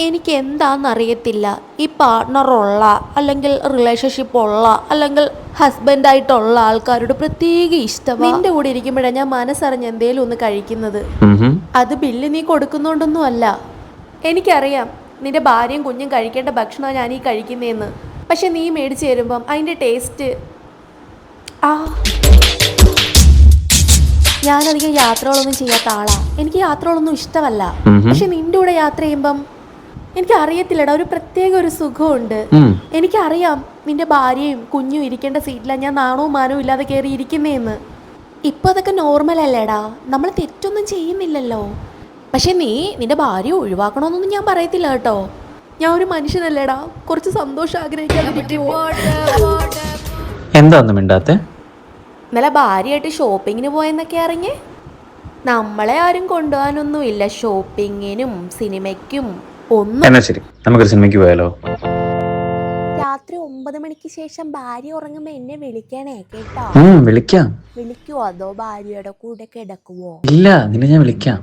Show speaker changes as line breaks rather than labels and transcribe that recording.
എനിക്ക് എന്താണെന്നറിയത്തില്ല, ഈ പാർട്ട്ണറുള്ള അല്ലെങ്കിൽ റിലേഷൻഷിപ്പ് ഉള്ള അല്ലെങ്കിൽ ഹസ്ബൻഡായിട്ടുള്ള ആൾക്കാരോട് പ്രത്യേക ഇഷ്ടമാണ്. നിന്റെ കൂടെ ഇരിക്കുമ്പോഴാണ് ഞാൻ മനസ്സറിഞ്ഞ് എന്തേലും ഒന്ന് കഴിക്കുന്നത്. അത് ബില്ല് നീ കൊടുക്കുന്നോണ്ടൊന്നും അല്ല. എനിക്കറിയാം നിന്റെ ഭാര്യയും കുഞ്ഞും കഴിക്കേണ്ട ഭക്ഷണമാണ് ഞാൻ ഈ കഴിക്കുന്നതെന്ന്. പക്ഷെ നീ മേടിച്ച് തരുമ്പം അതിൻ്റെ ടേസ്റ്റ് ഞാനധികം യാത്രകളൊന്നും ചെയ്യാത്ത ആളാ. എനിക്ക് യാത്രകളൊന്നും ഇഷ്ടമല്ല. പക്ഷെ നിന്റെ കൂടെ യാത്ര ചെയ്യുമ്പം എനിക്കറിയത്തില്ലടാ, ഒരു പ്രത്യേക ഒരു സുഖമുണ്ട്. എനിക്കറിയാം നിന്റെ ഭാര്യയും കുഞ്ഞും ഇരിക്കേണ്ട സീറ്റിലാണ് ഞാൻ നാണവും മാനവും ഇല്ലാതെ കയറി ഇരിക്കുന്നതെന്ന്. ഇപ്പം അതൊക്കെ നോർമൽ അല്ലേടാ, നമ്മൾ തെറ്റൊന്നും ചെയ്യുന്നില്ലല്ലോ. പക്ഷെ നീ നിന്റെ ഭാര്യ ഒഴിവാക്കണമെന്നൊന്നും ഞാൻ പറയത്തില്ല കേട്ടോ. ഞാൻ ഒരു മനുഷ്യനല്ലേടാ, കുറച്ച് സന്തോഷം ആഗ്രഹിക്കാതിരിക്കുമോ?
എന്താ ഒന്നും മിണ്ടാത്തെ?
ഇന്നലെ ഭാര്യയായിട്ട് ഷോപ്പിങ്ങിന് പോയെന്നൊക്കെ അറിഞ്ഞേ. നമ്മളെ ആരും കൊണ്ടുപോകാനൊന്നുമില്ല ഷോപ്പിങ്ങിനും സിനിമയ്ക്കും ഒന്നും.
എന്നാ ശരി, നമുക്കൊരു സിനിമയ്ക്ക് പോയാലോ?
രാത്രി 9 മണിക്ക് ശേഷം ഭാര്യ ഉറങ്ങുമ്പോ എന്നെ വിളിക്കണേ കേട്ടോ.
വിളിക്കാം.
വിളിക്കുവോ അതോ ഭാര്യയുടെ കൂടെ കിടക്കുവോ?
ഇല്ല, നിന്നെ ഞാൻ വിളിക്കാം.